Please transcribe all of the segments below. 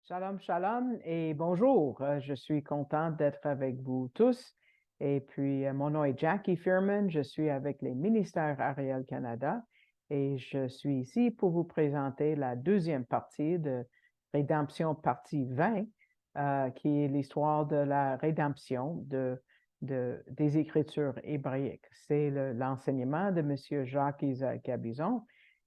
Shalom, shalom et bonjour. Je suis contente d'être avec vous tous. Et puis, mon nom est Jackie Fearman. Je suis avec les ministères Ariel Canada et je suis ici pour vous présenter la deuxième partie de Rédemption partie 20, qui est l'histoire de la rédemption des Écritures hébraïques. C'est l'enseignement de M. Jacques-Isaac Gabizon,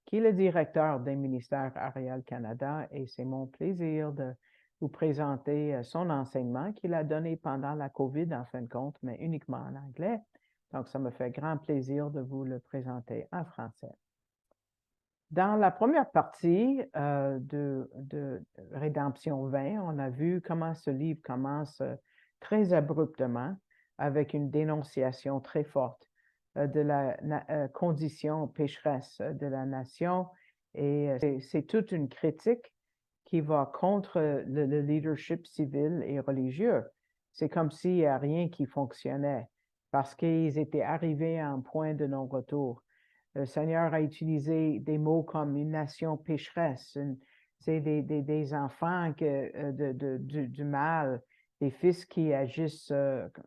qui est le directeur des ministères Ariel Canada, et c'est mon plaisir de vous présenter son enseignement qu'il a donné pendant la COVID, en fin de compte, mais uniquement en anglais. Donc, ça me fait grand plaisir de vous le présenter en français. Dans la première partie de Rédemption 20, on a vu comment ce livre commence très abruptement avec une dénonciation très forte de la condition pécheresse de la nation. Et c'est toute une critique qui va contre le leadership civil et religieux. C'est comme s'il n'y a rien qui fonctionnait parce qu'ils étaient arrivés à un point de non-retour. Le Seigneur a utilisé des mots comme une nation pécheresse, c'est des enfants du mal, des fils qui agissent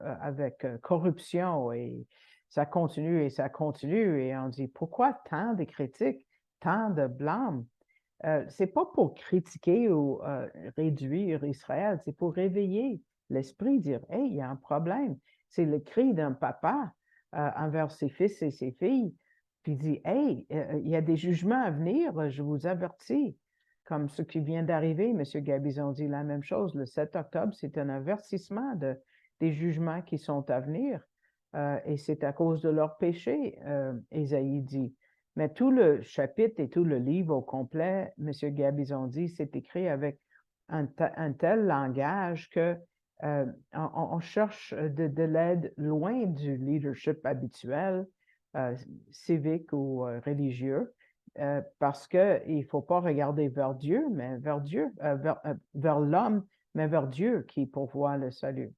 avec corruption, et ça continue et ça continue. Et on dit, pourquoi tant de critiques, tant de blâme? C'est pas pour critiquer ou réduire Israël, c'est pour réveiller l'esprit, dire, hey, il y a un problème. C'est le cri d'un papa envers ses fils et ses filles. Puis il dit, hey, il y a des jugements à venir, je vous avertis. Comme ce qui vient d'arriver, M. Gabizon dit la même chose. Le 7 octobre, c'est un avertissement des jugements qui sont à venir. Et c'est à cause de leur péché, Ésaïe dit. Mais tout le chapitre et tout le livre au complet, M. Gabizon dit, c'est écrit avec un tel langage que on cherche de l'aide loin du leadership habituel, civique ou religieux, parce qu'il ne faut pas regarder vers Dieu, mais vers Dieu, vers l'homme, mais vers Dieu qui pourvoit le salut.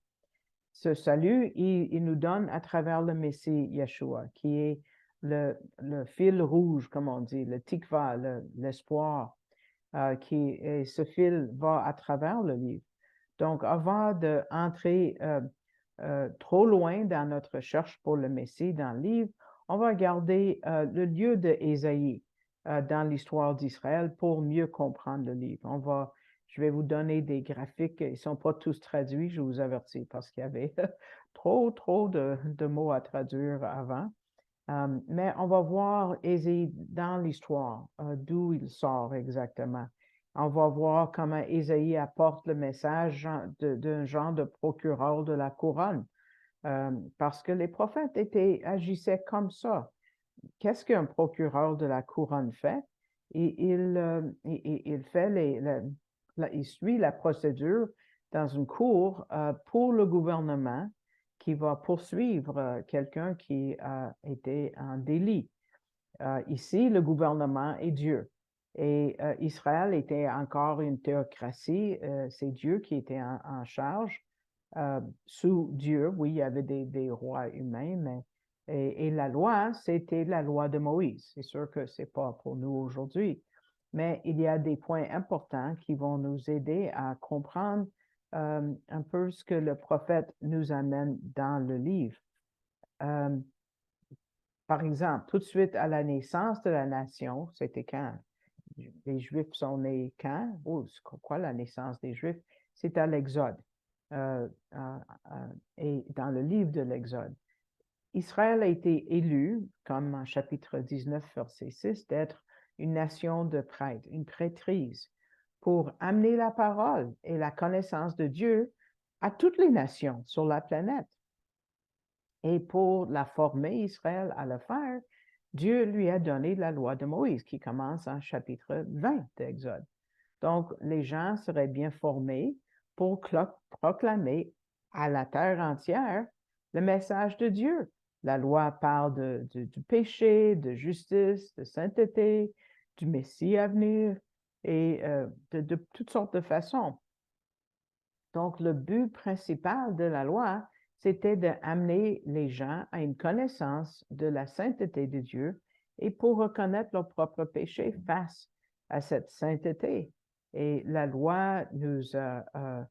Ce salut, il nous donne à travers le Messie Yeshua, qui est le fil rouge, comme on dit, le tikva, l'espoir, et ce fil va à travers le livre. Donc, avant d'entrer trop loin dans notre recherche pour le Messie dans le livre, on va regarder le lieu de Ésaïe dans l'histoire d'Israël pour mieux comprendre le livre. Je vais vous donner des graphiques, ils ne sont pas tous traduits, je vous avertis, parce qu'il y avait trop de mots à traduire avant. Mais on va voir Ésaïe dans l'histoire, d'où il sort exactement. On va voir comment Ésaïe apporte le message d'un genre de procureur de la couronne, parce que les prophètes agissaient comme ça. Qu'est-ce qu'un procureur de la couronne fait? Il fait il suit la procédure dans une cour pour le gouvernement qui va poursuivre quelqu'un qui a été en délit. Ici, le gouvernement est Dieu. Et Israël était encore une théocratie, c'est Dieu qui était en charge. Sous Dieu, oui, il y avait des rois humains, mais et la loi, c'était la loi de Moïse. C'est sûr que ce n'est pas pour nous aujourd'hui, mais il y a des points importants qui vont nous aider à comprendre un peu ce que le prophète nous amène dans le livre. Par exemple, tout de suite à la naissance de la nation, c'était quand? Les Juifs sont nés quand? Oh, c'est quoi la naissance des Juifs? C'est à l'Exode. Et dans le livre de l'Exode, Israël a été élu, comme en chapitre 19, verset 6, d'être une nation de prêtres, une prêtrise, pour amener la parole et la connaissance de Dieu à toutes les nations sur la planète. Et pour la former, Israël, à le faire, Dieu lui a donné la loi de Moïse, qui commence en chapitre 20 d'Exode. Donc, les gens seraient bien formés pour proclamer à la terre entière le message de Dieu. La loi parle du péché, de justice, de sainteté, du Messie à venir et de toutes sortes de façons. Donc, le but principal de la loi, c'était d'amener les gens à une connaissance de la sainteté de Dieu et pour reconnaître leur propre péché face à cette sainteté. Et la loi nous a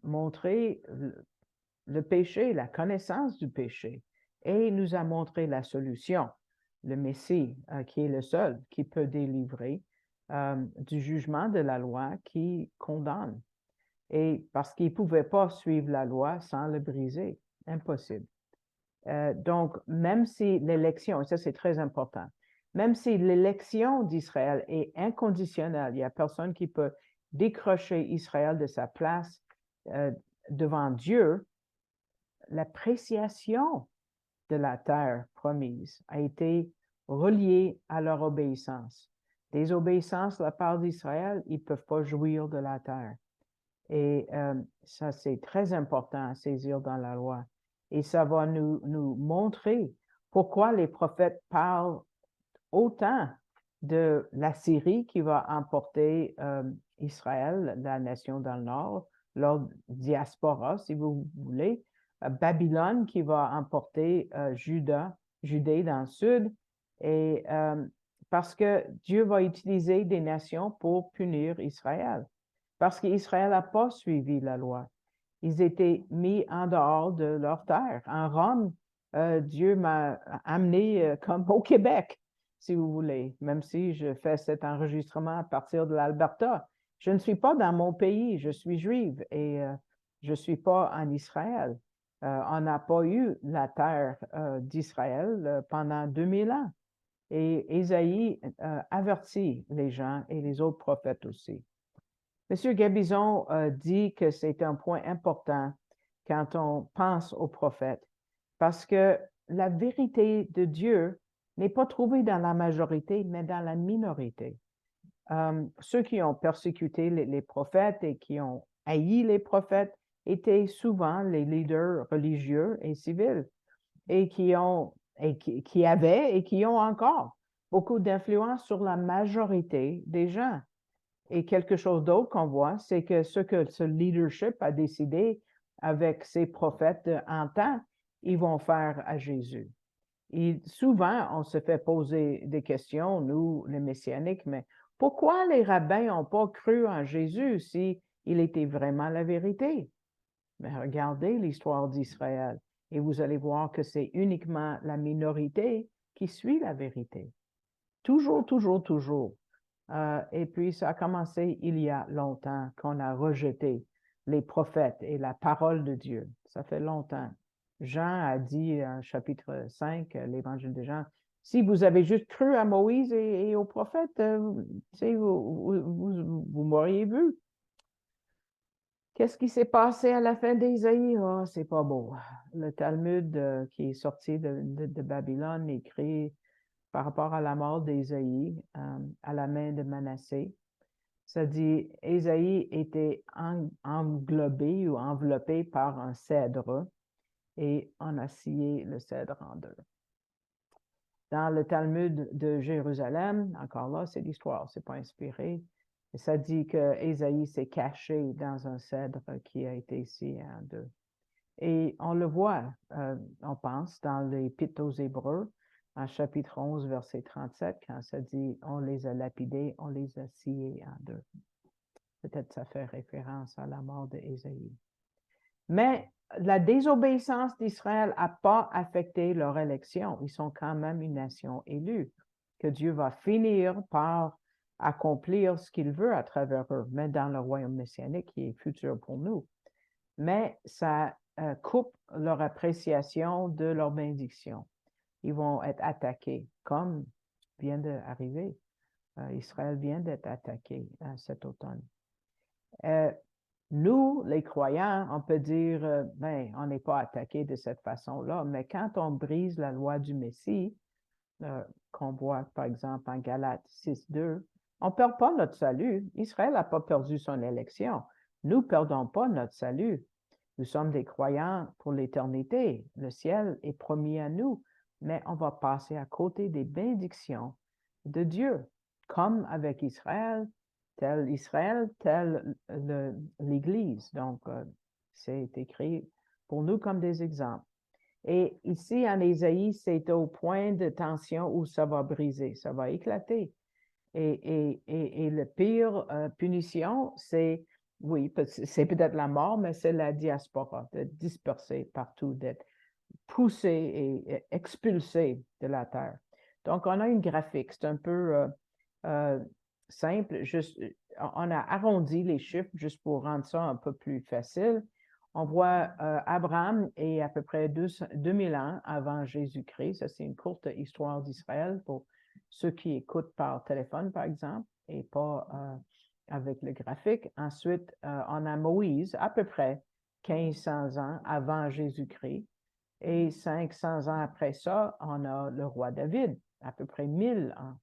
montré le péché, la connaissance du péché, et nous a montré la solution, le Messie, qui est le seul qui peut délivrer du jugement de la loi qui condamne. Et parce qu'il ne pouvait pas suivre la loi sans le briser, impossible. Donc, même si l'élection, et ça c'est très important, même si l'élection d'Israël est inconditionnelle, il n'y a personne qui peut décrocher Israël de sa place devant Dieu, l'appréciation de la terre promise a été reliée à leur obéissance. Désobéissance de la part d'Israël, ils ne peuvent pas jouir de la terre. Et ça, c'est très important à saisir dans la loi. Et ça va nous montrer pourquoi les prophètes parlent autant de la Syrie qui va emporter Israël, la nation dans le nord, leur diaspora, si vous voulez, Babylone qui va emporter Judée dans le sud, et parce que Dieu va utiliser des nations pour punir Israël, parce qu'Israël n'a pas suivi la loi. Ils étaient mis en dehors de leur terre. En Rome, Dieu m'a amené comme au Québec, si vous voulez, même si je fais cet enregistrement à partir de l'Alberta. Je ne suis pas dans mon pays, je suis juive et je ne suis pas en Israël. On n'a pas eu la terre d'Israël pendant 2000 ans. Et Ésaïe avertit les gens et les autres prophètes aussi. Monsieur Gabizon dit que c'est un point important quand on pense aux prophètes, parce que la vérité de Dieu n'est pas trouvée dans la majorité, mais dans la minorité. Ceux qui ont persécuté les prophètes et qui ont haï les prophètes étaient souvent les leaders religieux et civils et qui avaient et qui ont encore beaucoup d'influence sur la majorité des gens. Et quelque chose d'autre qu'on voit, c'est que ce leadership a décidé avec ces prophètes en temps, ils vont faire à Jésus. Et souvent, on se fait poser des questions, nous, les messianiques, mais pourquoi les rabbins n'ont pas cru en Jésus s'il était vraiment la vérité? Mais regardez l'histoire d'Israël et vous allez voir que c'est uniquement la minorité qui suit la vérité. Toujours, toujours, toujours. Et puis, ça a commencé il y a longtemps qu'on a rejeté les prophètes et la parole de Dieu. Ça fait longtemps. Jean a dit en chapitre 5, l'évangile de Jean, si vous avez juste cru à Moïse et aux prophètes, vous m'auriez vu. Qu'est-ce qui s'est passé à la fin d'Ésaïe? Oh, c'est pas beau. Le Talmud qui est sorti de Babylone, écrit par rapport à la mort d'Ésaïe à la main de Manassé. Ça dit, Ésaïe était englobé ou enveloppé par un cèdre et on a scié le cèdre en deux. Dans le Talmud de Jérusalem, encore là, c'est l'histoire, c'est pas inspiré. Et ça dit que Ésaïe s'est caché dans un cèdre qui a été scié en deux. Et on le voit, on pense, dans l'Épître aux Hébreux, en chapitre 11, verset 37, quand ça dit « on les a lapidés, on les a sciés en deux ». Peut-être ça fait référence à la mort d'Ésaïe. Mais la désobéissance d'Israël n'a pas affecté leur élection. Ils sont quand même une nation élue, que Dieu va finir par accomplir ce qu'il veut à travers eux, mais dans le royaume messianique qui est futur pour nous. Mais ça coupe leur appréciation de leur bénédiction. Ils vont être attaqués, comme vient d'arriver. Israël vient d'être attaqué cet automne. Nous, les croyants, on peut dire, ben, on n'est pas attaqué de cette façon-là, mais quand on brise la loi du Messie, qu'on voit par exemple en Galates 6.2, on ne perd pas notre salut. Israël n'a pas perdu son élection. Nous ne perdons pas notre salut. Nous sommes des croyants pour l'éternité. Le ciel est promis à nous, mais on va passer à côté des bénédictions de Dieu, comme avec Israël, tel l'Église. Donc, c'est écrit pour nous comme des exemples. Et ici, en Ésaïe, c'est au point de tension où ça va briser, ça va éclater. Et le pire punition, c'est, oui, c'est peut-être la mort, mais c'est la diaspora, d'être dispersé partout, d'être poussé et expulsé de la terre. Donc, on a une graphique, c'est un peu simple, juste, on a arrondi les chiffres juste pour rendre ça un peu plus facile. On voit Abraham est à peu près 2000 ans avant Jésus-Christ. Ça, c'est une courte histoire d'Israël pour ceux qui écoutent par téléphone, par exemple, et pas avec le graphique. Ensuite, on a Moïse, à peu près 1500 ans avant Jésus-Christ. Et 500 ans après ça, on a le roi David, à peu près 1000 ans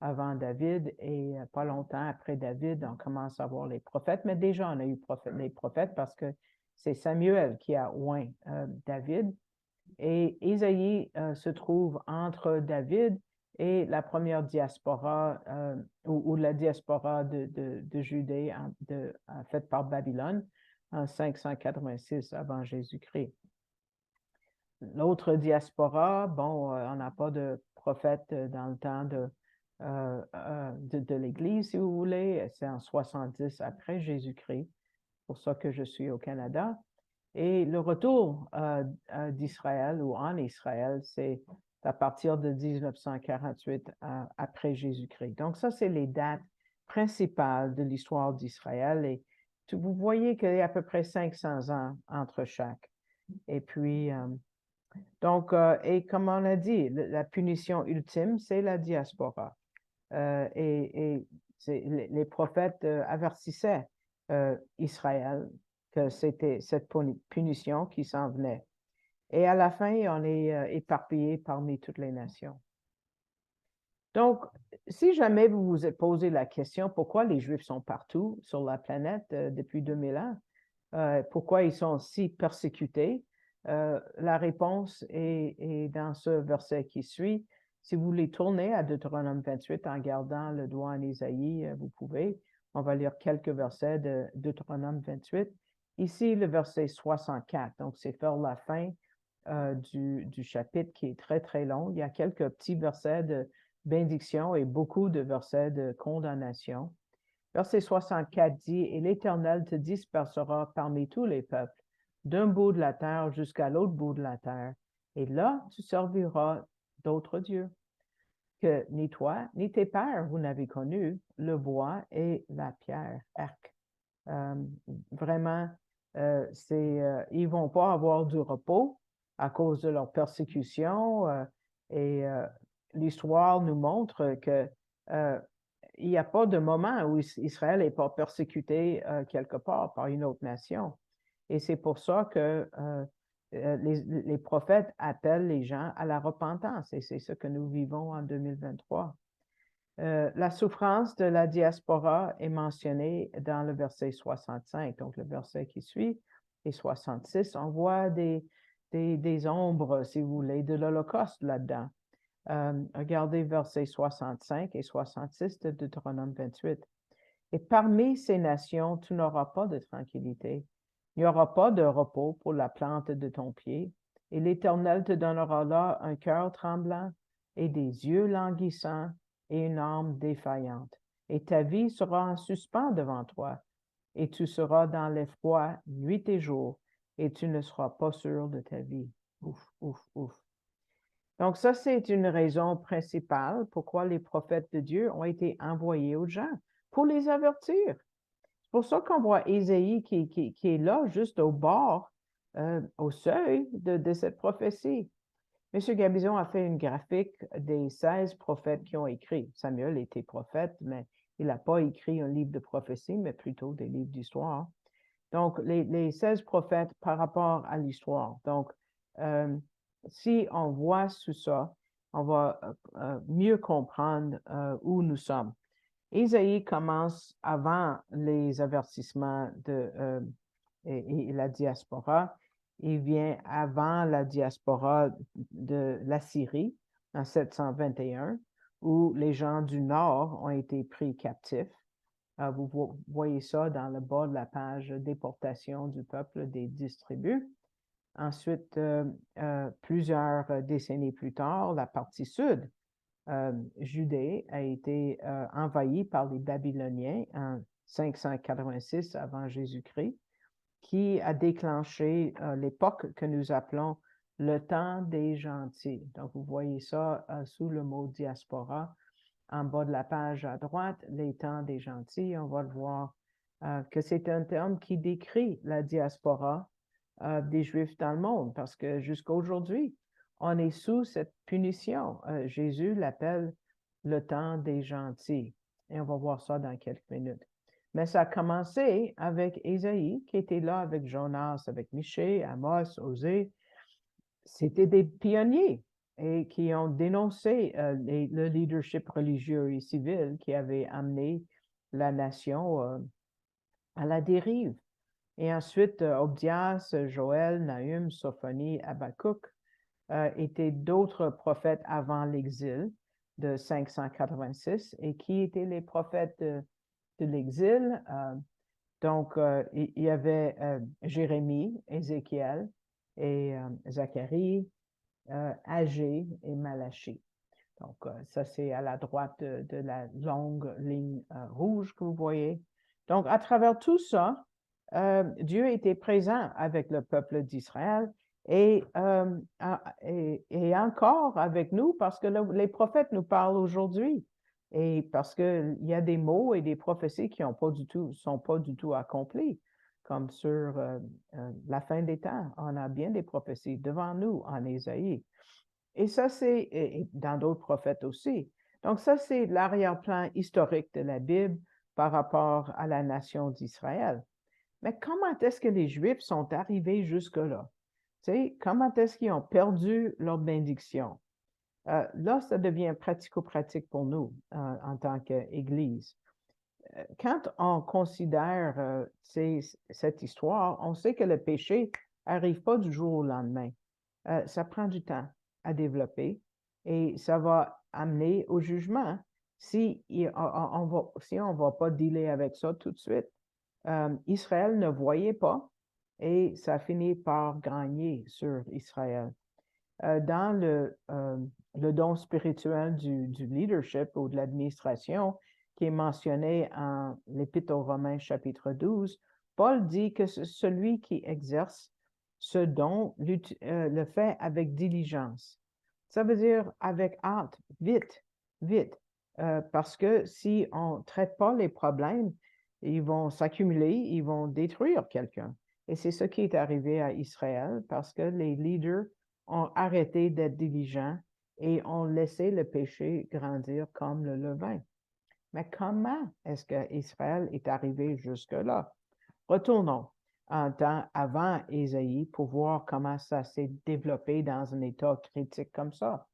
avant David. Et pas longtemps après David, on commence à voir les prophètes. Mais déjà, on a eu les prophètes parce que c'est Samuel qui a oint David. Et Isaïe se trouve entre David et la première diaspora, ou la diaspora de Judée faite par Babylone en 586 avant Jésus-Christ. L'autre diaspora, bon, on n'a pas de prophète dans le temps de l'Église, si vous voulez. C'est en 70 après Jésus-Christ. C'est pour ça que je suis au Canada. Et le retour d'Israël ou en Israël, c'est à partir de 1948 après Jésus-Christ. Donc ça, c'est les dates principales de l'histoire d'Israël. Et vous voyez qu'il y a à peu près 500 ans entre chaque. Et puis, donc, et comme on l'a dit, la punition ultime, c'est la diaspora. Et les prophètes avertissaient Israël que c'était cette punition qui s'en venait. Et à la fin, on est éparpillé parmi toutes les nations. Donc, si jamais vous vous êtes posé la question pourquoi les Juifs sont partout sur la planète depuis 2000 ans, pourquoi ils sont si persécutés, la réponse est dans ce verset qui suit. Si vous voulez tourner à Deutéronome 28 en gardant le doigt en Isaïe, vous pouvez. On va lire quelques versets de Deutéronome 28. Ici, le verset 64, donc c'est vers la fin du chapitre qui est très, très long. Il y a quelques petits versets de bénédiction et beaucoup de versets de condamnation. Verset 64 dit, « Et l'Éternel te dispersera parmi tous les peuples, d'un bout de la terre jusqu'à l'autre bout de la terre. Et là, tu serviras d'autres dieux, que ni toi, ni tes pères, vous n'avez connu, le bois et la pierre. » Vraiment, ils vont pas avoir du repos à cause de leur persécution. Et l'histoire nous montre que il n'y a pas de moment où Israël n'est pas persécuté quelque part par une autre nation. Et c'est pour ça que les prophètes appellent les gens à la repentance. Et c'est ce que nous vivons en 2023. La souffrance de la diaspora est mentionnée dans le verset 65, donc le verset qui suit, et 66. On voit des ombres, si vous voulez, de l'Holocauste là-dedans. Regardez versets 65 et 66 de Deutéronome 28. « Et parmi ces nations, tu n'auras pas de tranquillité. Il n'y aura pas de repos pour la plante de ton pied. Et l'Éternel te donnera là un cœur tremblant et des yeux languissants et une âme défaillante. Et ta vie sera en suspens devant toi. Et tu seras dans l'effroi nuit et jour, et tu ne seras pas sûr de ta vie. » Ouf, ouf, ouf. Donc ça, c'est une raison principale pourquoi les prophètes de Dieu ont été envoyés aux gens, pour les avertir. C'est pour ça qu'on voit Ésaïe qui est là, juste au bord, au seuil de cette prophétie. M. Gabizon a fait une graphique des 16 prophètes qui ont écrit. Samuel était prophète, mais il n'a pas écrit un livre de prophétie, mais plutôt des livres d'histoire. Donc, les 16 prophètes par rapport à l'histoire. Donc, si on voit tout ça, on va mieux comprendre où nous sommes. Ésaïe commence avant les avertissements et la diaspora. Il vient avant la diaspora de la Syrie en 721, où les gens du Nord ont été pris captifs. Vous voyez ça dans le bas de la page déportation du peuple des 10 tribus. Ensuite, plusieurs décennies plus tard, la partie sud Judée a été envahie par les Babyloniens en 586 avant Jésus-Christ, qui a déclenché l'époque que nous appelons le temps des gentils. Donc, vous voyez ça sous le mot diaspora. En bas de la page à droite, les temps des gentils, on va le voir que c'est un terme qui décrit la diaspora des Juifs dans le monde, parce que jusqu'à aujourd'hui, on est sous cette punition. Jésus l'appelle le temps des gentils. Et on va voir ça dans quelques minutes. Mais ça a commencé avec Ésaïe, qui était là avec Jonas, avec Michée, Amos, Osée. C'était des pionniers et qui ont dénoncé le leadership religieux et civil qui avait amené la nation à la dérive. Et ensuite, Obdias, Joël, Nahum, Sophonie, Habakkuk étaient d'autres prophètes avant l'exil de 586. Et qui étaient les prophètes de l'exil? Donc, il y avait Jérémie, Ézéchiel et Zacharie, Agé et Malachie. Donc, ça, c'est à la droite de la longue ligne rouge que vous voyez. Donc, à travers tout ça, Dieu était présent avec le peuple d'Israël et encore avec nous parce que les prophètes nous parlent aujourd'hui et parce qu'il y a des mots et des prophéties qui sont pas du tout accomplis, comme sur la fin des temps. On a bien des prophéties devant nous en Ésaïe. Et ça, c'est dans d'autres prophètes aussi. Donc, ça, c'est l'arrière-plan historique de la Bible par rapport à la nation d'Israël. Mais comment est-ce que les Juifs sont arrivés jusque-là? Tu sais, comment est-ce qu'ils ont perdu leur bénédiction? Là, ça devient pratico-pratique pour nous en tant qu'Église. Quand on considère cette histoire, on sait que le péché n'arrive pas du jour au lendemain. Ça prend du temps à développer et ça va amener au jugement si on va pas dealer avec ça tout de suite. Israël ne voyait pas et ça finit par gagner sur Israël. Dans le don spirituel du leadership ou de l'administration qui est mentionné en l'Épître aux Romains chapitre 12, Paul dit que celui qui exerce ce don le fait avec diligence. Ça veut dire avec hâte, vite, vite, parce que si on ne traite pas les problèmes, ils vont s'accumuler, ils vont détruire quelqu'un. Et c'est ce qui est arrivé à Israël parce que les leaders ont arrêté d'être diligents et ont laissé le péché grandir comme le levain. Mais comment est-ce qu'Israël est arrivé jusque-là? Retournons en temps avant Ésaïe pour voir comment ça s'est développé dans un état critique comme ça.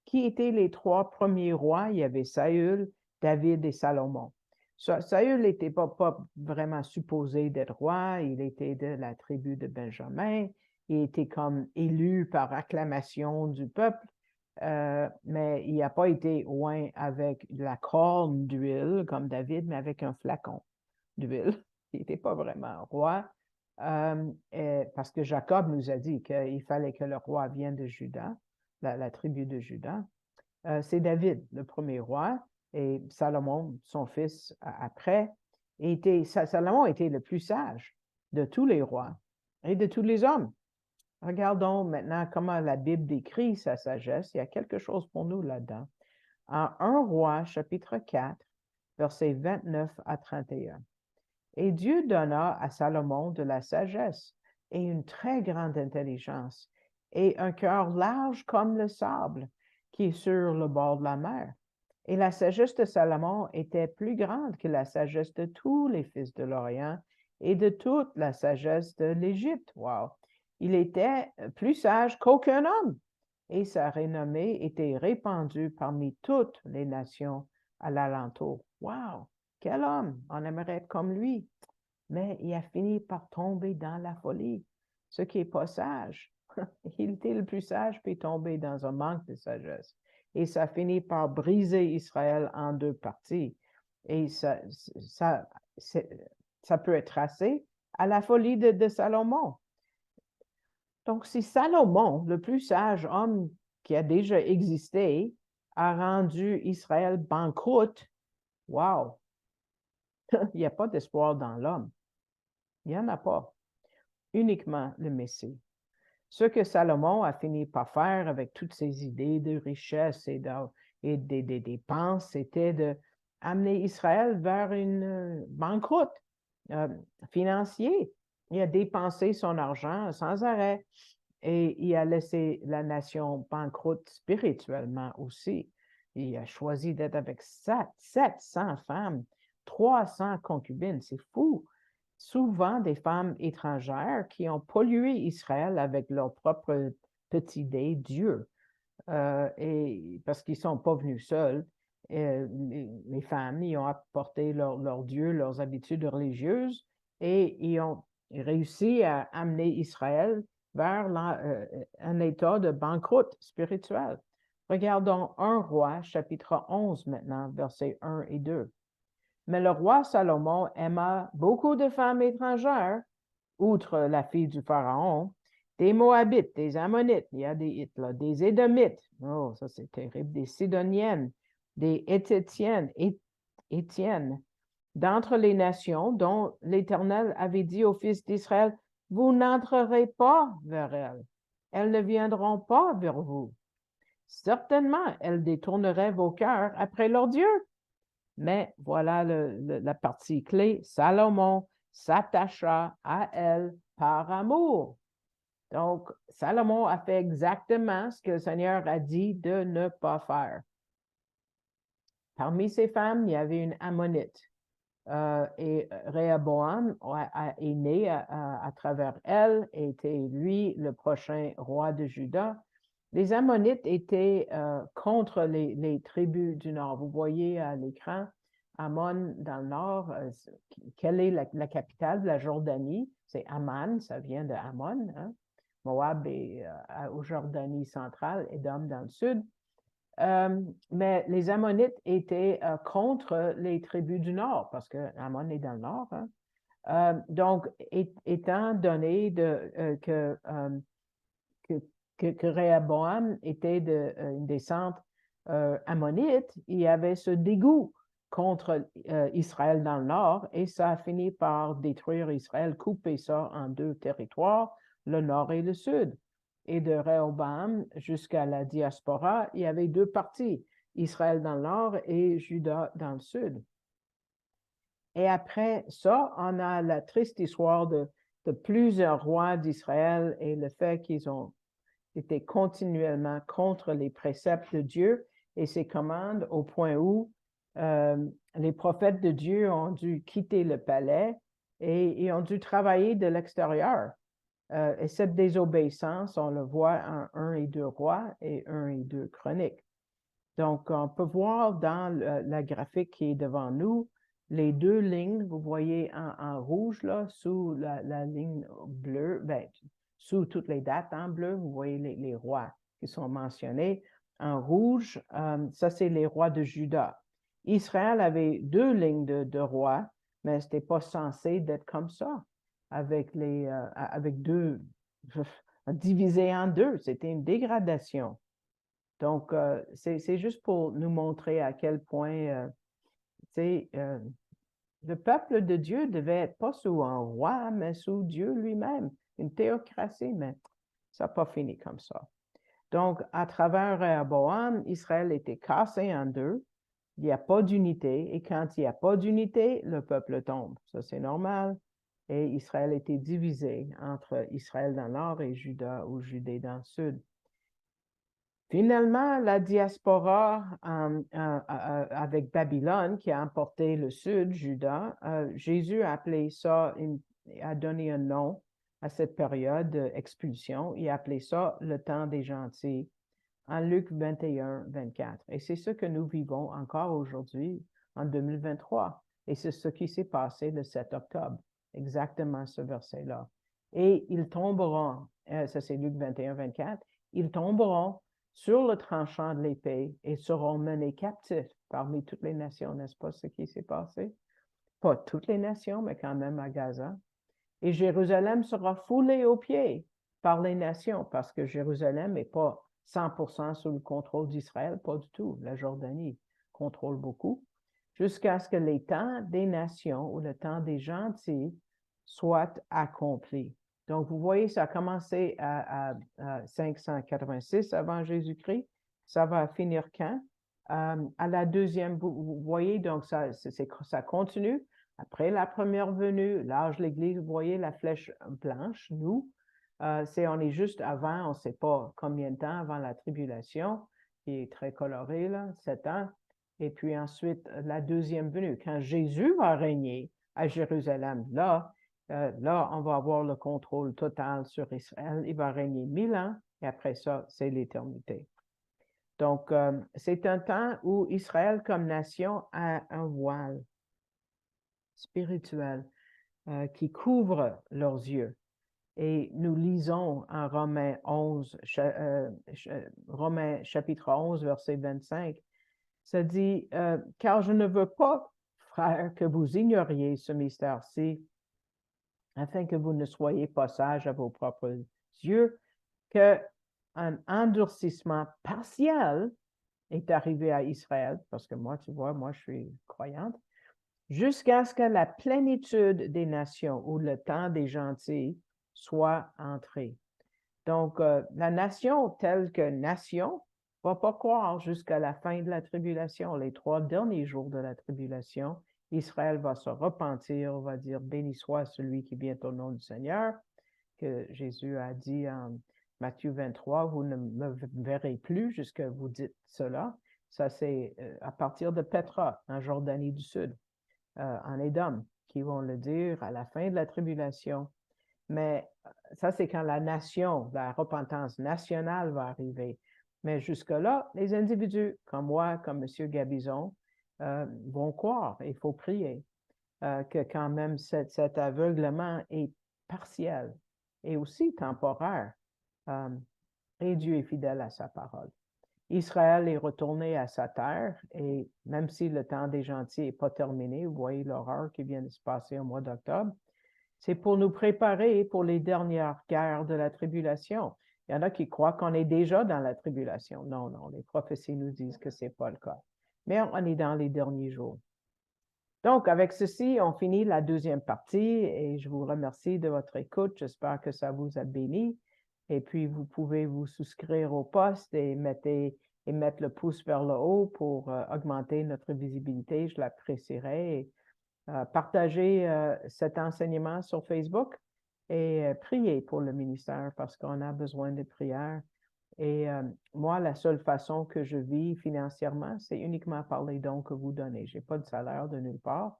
Qui étaient les trois premiers rois? Il y avait Saül, David et Salomon. Saül n'était pas vraiment supposé d'être roi, il était de la tribu de Benjamin, il était comme élu par acclamation du peuple, mais il n'a pas été loin avec la corne d'huile comme David, mais avec un flacon d'huile. Il n'était pas vraiment roi, parce que Jacob nous a dit qu'il fallait que le roi vienne de Juda, la tribu de Juda. C'est David, le premier roi, et Salomon, son fils, après. Salomon était le plus sage de tous les rois et de tous les hommes. Regardons maintenant comment la Bible décrit sa sagesse. Il y a quelque chose pour nous là-dedans. En 1 Roi, chapitre 4, versets 29 à 31. Et Dieu donna à Salomon de la sagesse et une très grande intelligence et un cœur large comme le sable qui est sur le bord de la mer. Et la sagesse de Salomon était plus grande que la sagesse de tous les fils de l'Orient et de toute la sagesse de l'Égypte. Wow! Il était plus sage qu'aucun homme et sa renommée était répandue parmi toutes les nations à l'alentour. Wow! Quel homme! On aimerait être comme lui. Mais il a fini par tomber dans la folie, ce qui n'est pas sage. Il était le plus sage, puis tombé dans un manque de sagesse. Et ça finit par briser Israël en deux parties. Et ça peut être tracé à la folie de Salomon. Donc, si Salomon, le plus sage homme qui a déjà existé, a rendu Israël banqueroute. Wow! Il n'y a pas d'espoir dans l'homme. Il n'y en a pas. Uniquement le Messie. Ce que Salomon a fini par faire avec toutes ses idées de richesse et des dépenses, c'était d'amener Israël vers une banqueroute financière. Il a dépensé son argent sans arrêt et il a laissé la nation banqueroute spirituellement aussi. Il a choisi d'être avec 700 femmes, 300 concubines, c'est fou. Souvent des femmes étrangères qui ont pollué Israël avec leur propre petite idée, Dieu. Et parce qu'ils ne sont pas venus seuls, les femmes, ils ont apporté leur Dieu, leurs habitudes religieuses, et ils ont réussi à amener Israël vers un état de banqueroute spirituelle. Regardons 1 Roi, chapitre 11 maintenant, versets 1 et 2. Mais le roi Salomon aima beaucoup de femmes étrangères, outre la fille du Pharaon, des Moabites, des Ammonites, il y a des Hites, là, des Édomites, oh, ça c'est terrible, des Sidoniennes, des Héthiennes, d'entre les nations dont l'Éternel avait dit aux fils d'Israël, vous n'entrerez pas vers elles, elles ne viendront pas vers vous. Certainement, elles détourneraient vos cœurs après leur Dieu. Mais voilà la partie clé, Salomon s'attacha à elle par amour. Donc, Salomon a fait exactement ce que le Seigneur a dit de ne pas faire. Parmi ces femmes, il y avait une Ammonite. Et Réhoboam est né à travers elle et était, lui, le prochain roi de Juda. Les Ammonites étaient contre les tribus du Nord. Vous voyez à l'écran, Ammon dans le Nord, quelle est la capitale de la Jordanie? C'est Amman, ça vient de Ammon. Hein? Moab est au Jordanie centrale, Édom dans le sud. Mais les Ammonites étaient contre les tribus du Nord, parce que Ammon est dans le Nord. Hein? Donc, étant donné que Réhoboam était une descente ammonite, il y avait ce dégoût contre Israël dans le nord et ça a fini par détruire Israël, couper ça en deux territoires, le nord et le sud. Et de Réhoboam jusqu'à la diaspora, il y avait deux parties, Israël dans le nord et Juda dans le sud. Et après ça, on a la triste histoire de plusieurs rois d'Israël et le fait qu'ils ont était continuellement contre les préceptes de Dieu et ses commandes au point où les prophètes de Dieu ont dû quitter le palais et ont dû travailler de l'extérieur. Et cette désobéissance, on le voit en 1 et 2 Rois et 1 et 2 Chroniques. Donc, on peut voir dans la graphique qui est devant nous, les deux lignes, vous voyez en rouge, là, sous la ligne bleue, ben, sous toutes les dates en bleu, vous voyez les rois qui sont mentionnés. En rouge, ça c'est les rois de Juda. Israël avait deux lignes de rois, mais ce n'était pas censé d'être comme ça, avec deux, divisé en deux. C'était une dégradation. Donc, c'est juste pour nous montrer à quel point, le peuple de Dieu devait être pas sous un roi, mais sous Dieu lui-même, une théocratie, mais ça n'a pas fini comme ça. Donc, à travers Réhoboam, Israël était cassé en deux. Il n'y a pas d'unité, et quand il n'y a pas d'unité, le peuple tombe. Ça, c'est normal. Et Israël était divisé entre Israël dans le nord et Juda ou Judée dans le sud. Finalement, la diaspora avec Babylone qui a emporté le sud, Juda, Jésus a appelé ça, a donné un nom à cette période d'expulsion. Il a appelé ça le temps des gentils en Luc 21, 24. Et c'est ce que nous vivons encore aujourd'hui en 2023. Et c'est ce qui s'est passé le 7 octobre, exactement ce verset-là. Et ils tomberont, ça c'est Luc 21, 24, ils tomberont sur le tranchant de l'épée et seront menés captifs parmi toutes les nations, n'est-ce pas ce qui s'est passé? Pas toutes les nations, mais quand même à Gaza. Et Jérusalem sera foulée aux pieds par les nations, parce que Jérusalem n'est pas 100% sous le contrôle d'Israël, pas du tout. La Jordanie contrôle beaucoup, jusqu'à ce que les temps des nations ou le temps des gentils soit accompli. Donc, vous voyez, ça a commencé à 586 avant Jésus-Christ. Ça va finir quand? À la deuxième, vous voyez, donc ça continue. Après la première venue, l'âge de l'Église, vous voyez la flèche blanche, nous, on est juste avant, on ne sait pas combien de temps avant la tribulation, qui est très coloré, là, 7 ans. Et puis ensuite, la deuxième venue, quand Jésus va régner à Jérusalem, là, on va avoir le contrôle total sur Israël. Il va régner 1000 ans et après ça, c'est l'éternité. Donc, c'est un temps où Israël comme nation a un voile spirituel qui couvre leurs yeux. Et nous lisons en Romains 11, Romains chapitre 11, verset 25, ça dit, car je ne veux pas, frères, que vous ignoriez ce mystère-ci, afin que vous ne soyez pas sages à vos propres yeux, qu'un endurcissement partiel est arrivé à Israël, parce que moi, tu vois, moi, je suis croyante, jusqu'à ce que la plénitude des nations ou le temps des gentils soit entré. Donc, la nation telle que nation ne va pas croire jusqu'à la fin de la tribulation, les 3 derniers jours de la tribulation. Israël va se repentir, va dire, béni soit celui qui vient au nom du Seigneur, que Jésus a dit en Matthieu 23, vous ne me verrez plus jusque vous dites cela. Ça, c'est à partir de Petra, en Jordanie du Sud, en Édom, qui vont le dire à la fin de la tribulation. Mais ça, c'est quand la nation, la repentance nationale va arriver. Mais jusque-là, les individus comme moi, comme M. Gabizon, vont croire. Il faut prier que quand même cet aveuglement est partiel et aussi temporaire. Et Dieu est fidèle à sa parole. Israël est retourné à sa terre et même si le temps des gentils n'est pas terminé, vous voyez l'horreur qui vient de se passer au mois d'octobre, c'est pour nous préparer pour les dernières guerres de la tribulation. Il y en a qui croient qu'on est déjà dans la tribulation. Non, non, les prophéties nous disent que ce n'est pas le cas. Mais on est dans les derniers jours. Donc, avec ceci, on finit la deuxième partie et je vous remercie de votre écoute. J'espère que ça vous a béni. Et puis, vous pouvez vous souscrire au poste et mettre le pouce vers le haut pour augmenter notre visibilité. Je l'apprécierais. Partagez cet enseignement sur Facebook et priez pour le ministère parce qu'on a besoin de prières. Et moi, la seule façon que je vis financièrement, c'est uniquement par les dons que vous donnez. Je n'ai pas de salaire de nulle part.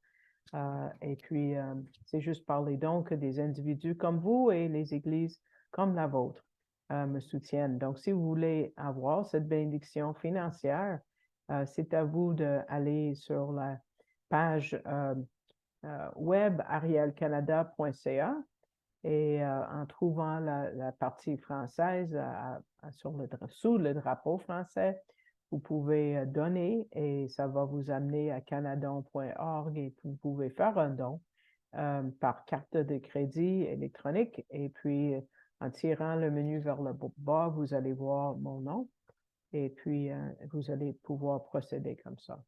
Et puis, c'est juste par les dons que des individus comme vous et les églises comme la vôtre me soutiennent. Donc, si vous voulez avoir cette bénédiction financière, c'est à vous d'aller sur la page web arielcanada.ca et en trouvant la partie française sous le drapeau français, vous pouvez donner et ça va vous amener à canadon.org et vous pouvez faire un don par carte de crédit électronique et puis en tirant le menu vers le bas, vous allez voir mon nom et puis vous allez pouvoir procéder comme ça.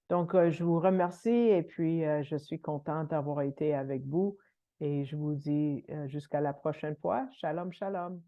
Donc, je vous remercie et puis je suis contente d'avoir été avec vous et je vous dis jusqu'à la prochaine fois. Shalom, shalom.